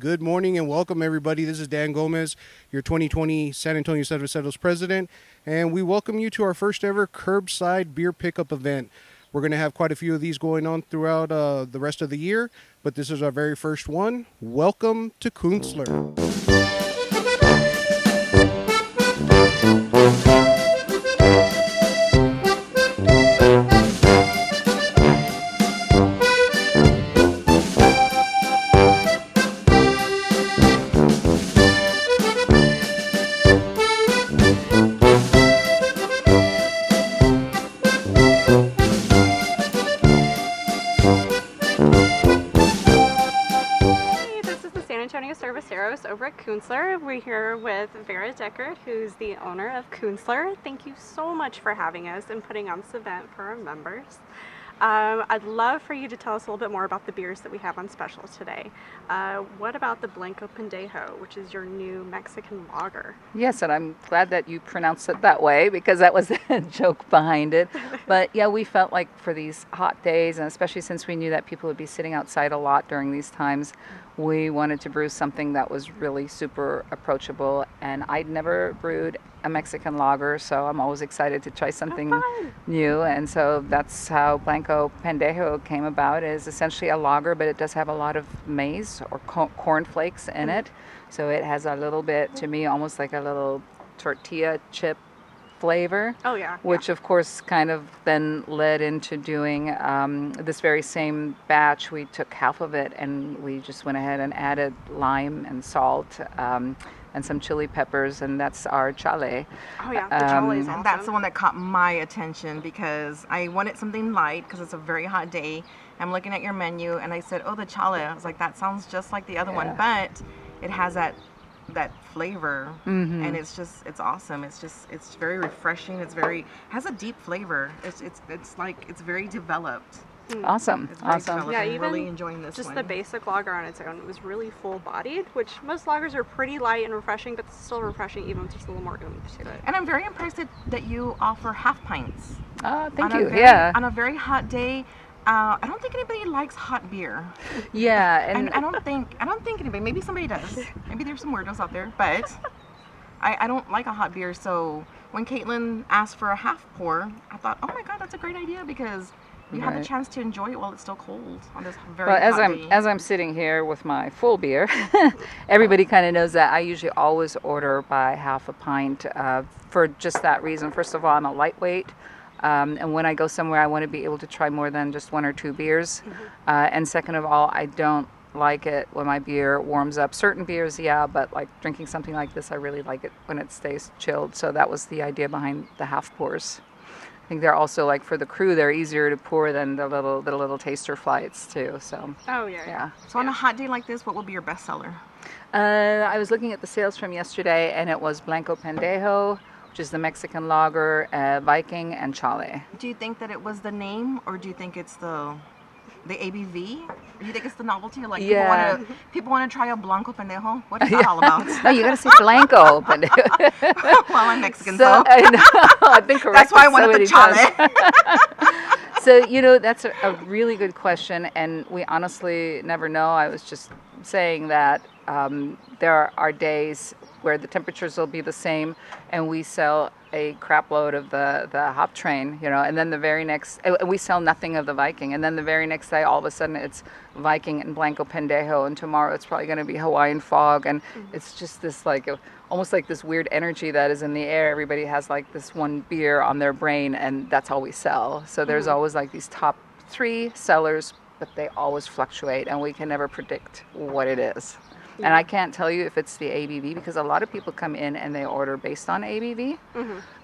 Good morning and welcome, everybody. This is Dan Gomez, your 2020 San Antonio Cerveceros president, and we welcome you to our first ever curbside beer pickup event. We're going to have quite a few of these going on throughout the rest of the year, but this is our very first one. Welcome to Künstler. Hey, this is the San Antonio Cerveveros over at Künstler. We're here with Vera Deckert, who's the owner of Künstler. Thank you so much for having us and putting on this event for our members. I'd love for you to tell us a little bit more about the beers that we have on special today. What about the Blanco Pendejo, which is your new Mexican lager? Yes, and I'm glad that you pronounced it that way because that was the joke behind it. But yeah, we felt like for these hot days, and especially since we knew that people would be sitting outside a lot during these times, we wanted to brew something that was really super approachable. And I'd never brewed a Mexican lager, so I'm always excited to try something new. And so that's how Blanco Pendejo came about. It is essentially a lager, but it does have a lot of maize or corn flakes in it. So it has a little bit, to me, almost like a little tortilla chip flavor. Oh, yeah. Which, of course, kind of then led into doing this very same batch. We took half of it and we just went ahead and added lime and salt and some chili peppers, and that's our chale. Oh, yeah. The chale is awesome. That's the one that caught my attention because I wanted something light because it's a very hot day. I'm looking at your menu and I said, oh, the chale. I was like, that sounds just like the other one, but it has that flavor, and it's awesome. It's very refreshing. Has a deep flavor. It's like it's very developed. Awesome. It's very Awesome. developed. Yeah, I'm even really enjoying this just one. the basic lager on its own, it was really full-bodied, which most lagers are pretty light and refreshing, but still refreshing even with just a little more oomph to it. And I'm very impressed that you offer half pints. Thank on you. a very, Yeah. On a very hot day. I don't think anybody likes hot beer. Yeah. And And I don't think anybody. Maybe somebody does. Maybe there's some weirdos out there, but I don't like a hot beer. So when Caitlin asked for a half pour, I thought, oh my God, that's a great idea because you have the Right. chance to enjoy it while it's still cold on this very Well, hot day. as I'm sitting here with my full beer, everybody kind of knows that I usually always order by half a pint for just that reason. First of all, I'm a lightweight, and when I go somewhere, I want to be able to try more than just one or two beers. And second of all, I don't like it when my beer warms up. Certain beers, yeah, but like drinking something like this, I really like it when it stays chilled. So that was the idea behind the half pours. I think they're also like for the crew, they're easier to pour than the little taster flights too. So Oh, yeah. yeah. So on a hot day like this, what would be your best seller? I was looking at the sales from yesterday, and it was Blanco Pendejo, which is the Mexican lager, Viking, and Chale. Do you think that it was the name, or do you think it's the ABV? Or do you think it's the novelty? Like Yeah. people want to try a Blanco Pendejo? What is that all about? No, you gotta say Blanco Pendejo. Well, I'm Mexican, So so I know I've been corrected that's why I so wanted many the times. chale. So that's a really good question, and we honestly never know. I was just saying that there are days where the temperatures will be the same, and we sell a crap load of the hop train, and then the very next, and we sell nothing of the Viking, and then the very next day, all of a sudden, it's Viking and Blanco Pendejo, and tomorrow it's probably going to be Hawaiian Fog, and it's just this almost like this weird energy that is in the air. Everybody has like this one beer on their brain, and that's all we sell. So there's always like these top three sellers, but they always fluctuate, and we can never predict what it is. And I can't tell you if it's the ABV because a lot of people come in and they order based on ABV.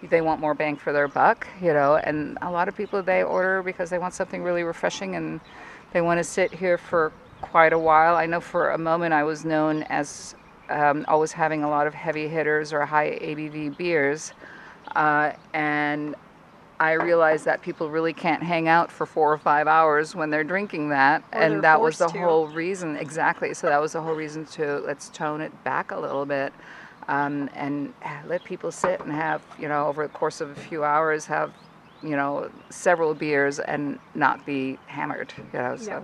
They want more bang for their buck, and a lot of people, they order because they want something really refreshing and they want to sit here for quite a while. I know for a moment I was known as always having a lot of heavy hitters or high ABV beers, and I realized that people really can't hang out for 4 or 5 hours when they're drinking that, Or they're and that was the forced to. whole reason. Exactly. So that was the whole reason to let's tone it back a little bit, and let people sit and have, over the course of a few hours, have, several beers and not be hammered. So.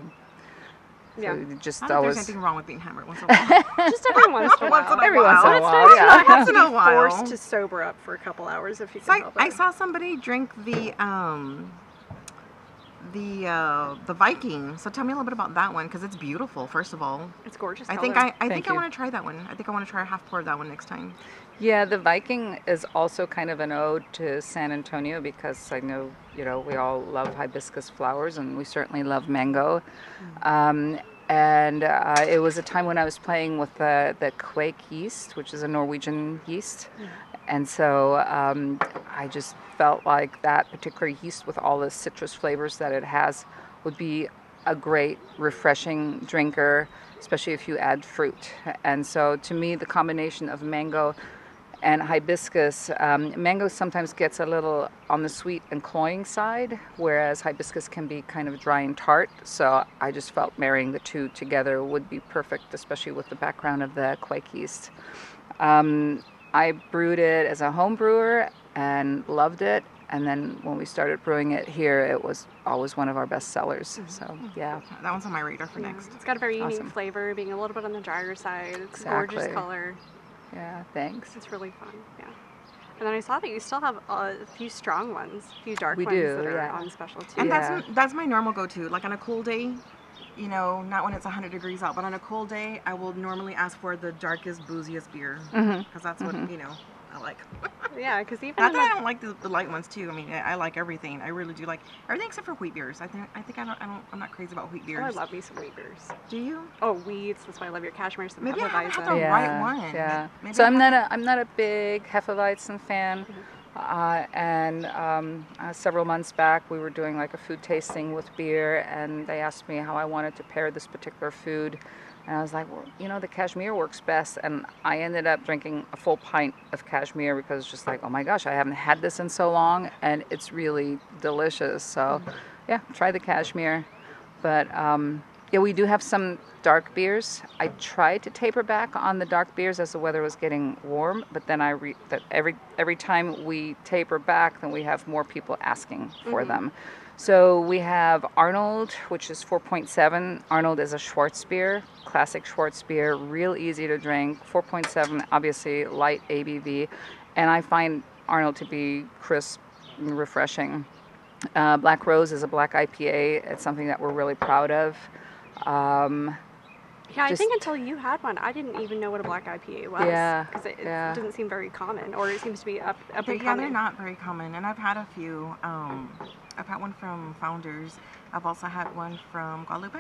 Yeah. So you just I don't think always there's anything wrong with being hammered once in a while. Just every once in a Once in while. a every once in while. a It's while. nice to Yeah. not have Once to in a be while. forced to sober up for a couple hours if you So can help it. I saw somebody drink the Viking. So tell me a little bit about that one because it's beautiful. First of all, It's gorgeous. I think color. I Thank think I you. want to try that one. I think I want to try a half pour of that one next time. Yeah, the Viking is also kind of an ode to San Antonio because I know, we all love hibiscus flowers and we certainly love mango. And it was a time when I was playing with the Quake yeast, which is a Norwegian yeast. And so I just felt like that particular yeast with all the citrus flavors that it has would be a great refreshing drinker, especially if you add fruit. And so to me, the combination of mango and hibiscus, mango sometimes gets a little on the sweet and cloying side, whereas hibiscus can be kind of dry and tart. So I just felt marrying the two together would be perfect, especially with the background of the Quake yeast. I brewed it as a home brewer and loved it. And then when we started brewing it here, it was always one of our best sellers. So, yeah. That one's on my radar for next. It's got a very unique Awesome. flavor, being a little bit on the drier side. It's a gorgeous Exactly. color. Yeah, thanks. It's really fun. Yeah. And then I saw that you still have a few strong ones, a few dark We ones do, that are yeah. on special too. And Yeah. that's my normal go-to. Like on a cool day, not when it's 100 degrees out, but on a cold day, I will normally ask for the darkest, booziest beer because that's what I like. Yeah, because even Not in that I the, don't like the light ones too. I mean, I like everything. I really do like everything except for wheat beers. I'm not crazy about wheat beers. I love me some wheat beers. Do you? Oh, wheats. That's why I love your cashmere. Some Maybe I haven't had Hefeweizen. the right one. Yeah. Maybe So I I'm not a big Hefeweizen fan. And several months back, we were doing like a food tasting with beer, and they asked me how I wanted to pair this particular food. And I was like, well, the cashmere works best. And I ended up drinking a full pint of cashmere because it's just like, oh my gosh, I haven't had this in so long, and it's really delicious. So, yeah, try the cashmere. But yeah, we do have some dark beers. I tried to taper back on the dark beers as the weather was getting warm, but then that every time we taper back, then we have more people asking for them. So we have Arnold, which is 4.7. Arnold is a Schwarzbier, classic Schwarzbier, real easy to drink. 4.7, obviously light ABV, and I find Arnold to be crisp and refreshing. Black Rose is a black IPA. It's something that we're really proud of. Yeah, I Just- think until you had one, I didn't even know what a black IPA was. Yeah, Because it yeah. doesn't seem very common, or it seems to be up and Yeah, coming. they're not very common, and I've had a few. I've had one from Founders. I've also had one from Guadalupe.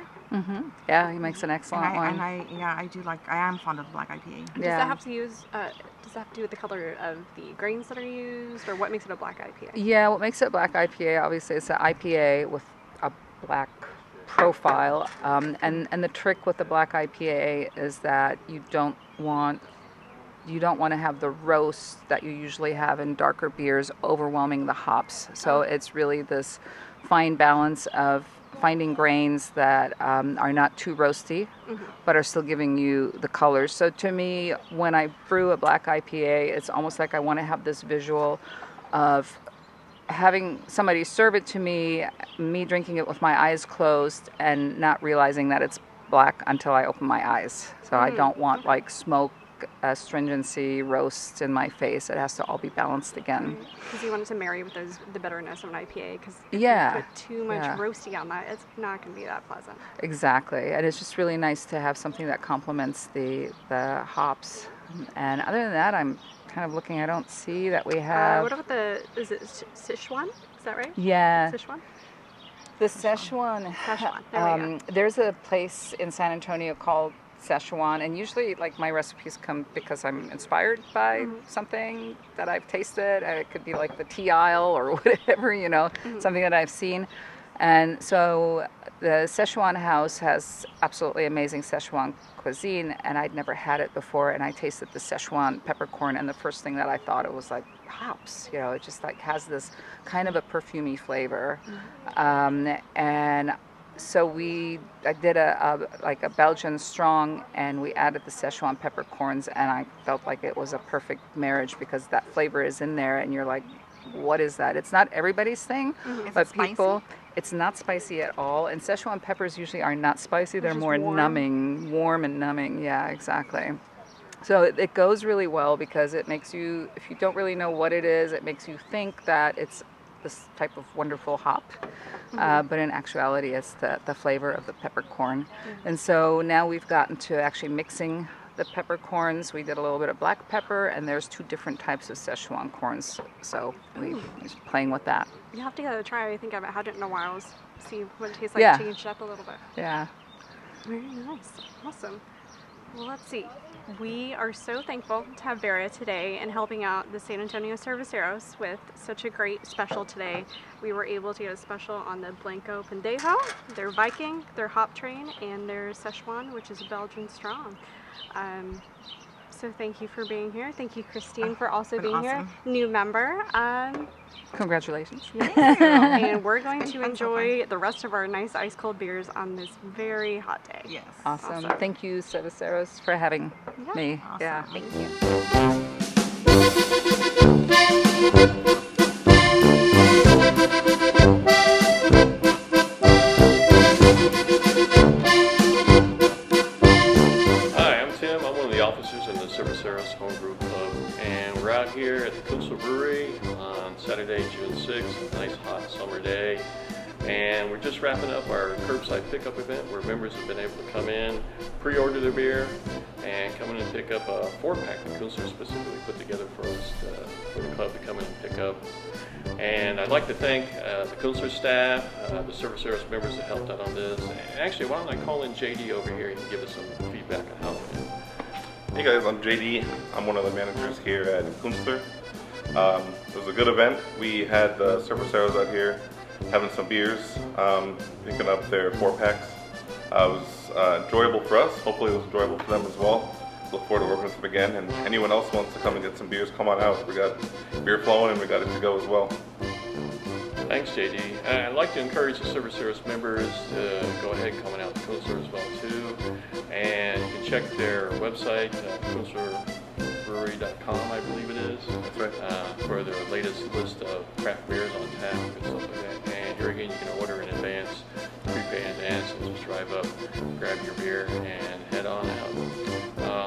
Yeah, he makes an excellent one. I do like. I am fond of black IPA. Does that have to use? Does that have to do with the color of the grains that are used, or what makes it a black IPA? Yeah, what makes it black IPA, obviously, it's an IPA with a black profile. And the trick with the black IPA is that you don't want to have the roast that you usually have in darker beers overwhelming the hops. So it's really this fine balance of finding grains that are not too roasty, but are still giving you the colors. So to me, when I brew a black IPA, it's almost like I want to have this visual of having somebody serve it to me drinking it with my eyes closed and not realizing that it's black until I open my eyes. So I don't want like smoke, astringency, roast in my face. It has to all be balanced again. Because you want it to marry with the bitterness of an IPA. Because if Yeah, you put too much yeah. roasty on that, it's not going to be that pleasant. Exactly, and it's just really nice to have something that complements the hops. And other than that, I'm kind of looking. I don't see that we have. What about is it Sichuan? Is that right? Yeah, Sichuan? the Szechuan. Szechuan, there we go. There's a place in San Antonio called Szechuan, and usually like my recipes come because I'm inspired by something that I've tasted. It could be like the tea aisle or whatever, something that I've seen. And so the Szechuan house has absolutely amazing Szechuan cuisine, and I'd never had it before, and I tasted the Szechuan peppercorn, and the first thing that I thought, it was like hops, it just like has this kind of a perfumey flavor. And so I did a Belgian strong, and we added the Szechuan peppercorns, and I felt like it was a perfect marriage because that flavor is in there, and you're like, what is that? It's not everybody's thing, Is but it people. spicy? It's not spicy at all, and Szechuan peppers usually are not spicy. They're just more warm. numbing, warm and numbing. Yeah, exactly. So it goes really well because it makes you, if you don't really know what it is, it makes you think that it's this type of wonderful hop. But in actuality, it's the flavor of the peppercorn. And so now we've gotten to actually mixing the peppercorns. We did a little bit of black pepper, and there's 2 different types of Szechuan corns. So we're just playing with that. You have to give it a try. I think I haven't had it in a while. See what it tastes like. Yeah. Change it up a little bit. Yeah. Very nice. Awesome. Well, let's see. We are so thankful to have Vera today and helping out the San Antonio Cerveceros with such a great special today. We were able to get a special on the Blanco Pendejo, their Viking, their Hop Train, and their Szechuan, which is Belgian Strong. So thank you for being here. Thank you, Christine, for also being here. New member. Congratulations. And we're going to enjoy the rest of our nice ice cold beers on this very hot day. Yes. Awesome. Thank you, Cerveceros, for having me. Awesome. Yeah. Thank you. Hi, I'm Tim. I'm one of the officers in the Cerveveros Brew Club, and we're out here at the Künstler Brewery on Saturday, June 6th, a nice hot summer day. And we're just wrapping up our curbside pickup event where members have been able to come in, pre-order their beer, and come in and pick up a 4-pack that Künstler specifically put together for us for the club to come in and pick up. And I'd like to thank the Künstler staff, the Cerveceros members that helped out on this. And actually, why don't I call in JD over here and give us some feedback on how it went. Hey guys, I'm JD. I'm one of the managers here at Künstler. It was a good event. We had the Cerveceros out here having some beers, picking up their 4-packs. It was enjoyable for us. Hopefully it was enjoyable for them as well. Look forward to working with them again. And anyone else wants to come and get some beers, come on out. We got beer flowing and we got it to go as well. Thanks, JD. I'd like to encourage the Cerveceros members to go ahead and come on out to Künstler as well too. And you can check their website, KünstlerBrewery.com, I believe it is. That's right. For their latest list of craft beers on tap and stuff like that. And here again, you can order in advance, prepay in advance, and just drive up, grab your beer, and head on out.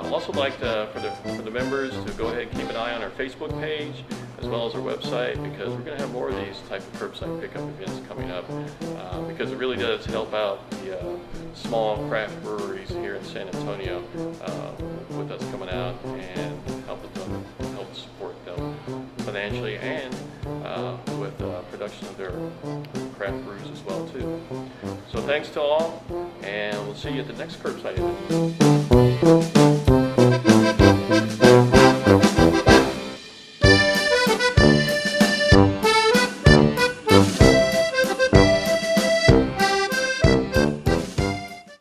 I'd also like for the members to go ahead and keep an eye on our Facebook page as well as our website, because we're going to have more of these type of curbside pickup events coming up, because it really does help out the small craft breweries here in San Antonio with us coming out and help support them financially and with production of their craft brews as well too. So thanks to all, and we'll see you at the next curbside event.